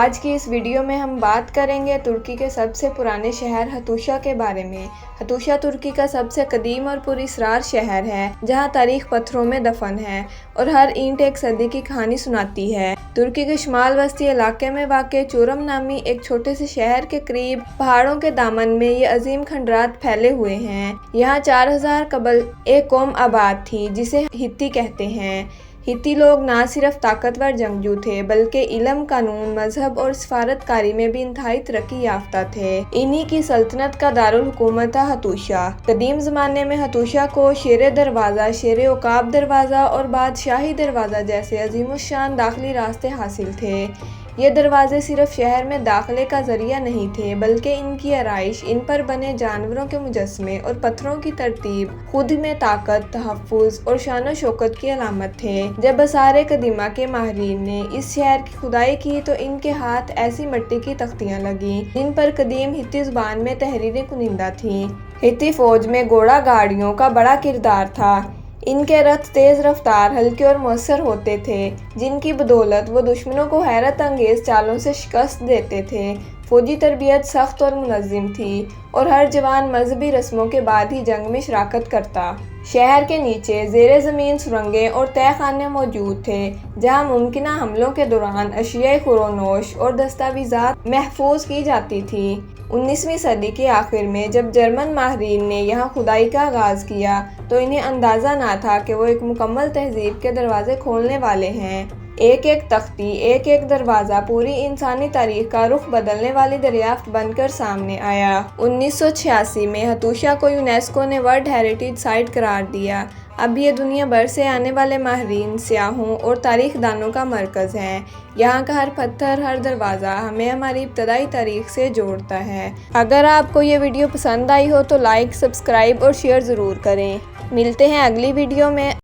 آج کی اس ویڈیو میں ہم بات کریں گے ترکی کے سب سے پرانے شہر ہتوشا کے بارے میں۔ ہتوشا ترکی کا سب سے قدیم اور پراسرار شہر ہے جہاں تاریخ پتھروں میں دفن ہے اور ہر اینٹ ایک صدی کی کہانی سناتی ہے۔ ترکی کے شمال وسطی علاقے میں واقع چورم نامی ایک چھوٹے سے شہر کے قریب پہاڑوں کے دامن میں یہ عظیم کھنڈرات پھیلے ہوئے ہیں۔ یہاں 4000 قبل ایک قوم آباد تھی جسے ہتی کہتے ہیں۔ ہتی لوگ نہ صرف طاقتور جنگجو تھے بلکہ علم، قانون، مذہب اور سفارت کاری میں بھی انتہائی ترقی یافتہ تھے۔ انہی کی سلطنت کا دارالحکومت تھا ہتوشا۔ قدیم زمانے میں ہتوشا کو شیر دروازہ، شیر عقاب دروازہ اور بادشاہی دروازہ جیسے عظیم الشان داخلی راستے حاصل تھے۔ یہ دروازے صرف شہر میں داخلے کا ذریعہ نہیں تھے بلکہ ان کی آرائش، ان پر بنے جانوروں کے مجسمے اور پتھروں کی ترتیب خود میں طاقت، تحفظ اور شان و شوکت کی علامت تھے۔ جب آثار قدیمہ کے ماہرین نے اس شہر کی کھدائی کی تو ان کے ہاتھ ایسی مٹی کی تختیاں لگیں جن پر قدیم ہتی زبان میں تحریریں کنندہ تھیں۔ ہتی فوج میں گھوڑا گاڑیوں کا بڑا کردار تھا۔ ان کے رتھ تیز رفتار، ہلکے اور مؤثر ہوتے تھے جن کی بدولت وہ دشمنوں کو حیرت انگیز چالوں سے شکست دیتے تھے۔ فوجی تربیت سخت اور منظم تھی اور ہر جوان مذہبی رسموں کے بعد ہی جنگ میں شرکت کرتا۔ شہر کے نیچے زیر زمین سرنگیں اور تہہ خانے موجود تھے جہاں ممکنہ حملوں کے دوران اشیاء خورونوش اور دستاویزات محفوظ کی جاتی تھیں۔ 19ویں صدی کے آخر میں جب جرمن ماہرین نے یہاں کھدائی کا آغاز کیا تو انہیں اندازہ نہ تھا کہ وہ ایک مکمل تہذیب کے دروازے کھولنے والے ہیں۔ ایک ایک تختی، ایک ایک دروازہ پوری انسانی تاریخ کا رخ بدلنے والی دریافت بن کر سامنے آیا۔ 1986 میں ہتوشا کو یونیسکو نے ورلڈ ہیریٹیج سائٹ قرار دیا۔ اب یہ دنیا بھر سے آنے والے ماہرین، سیاحوں اور تاریخ دانوں کا مرکز ہے۔ یہاں کا ہر پتھر، ہر دروازہ ہمیں ہماری ابتدائی تاریخ سے جوڑتا ہے۔ اگر آپ کو یہ ویڈیو پسند آئی ہو تو لائک، سبسکرائب اور شیئر ضرور کریں۔ ملتے ہیں اگلی ویڈیو میں۔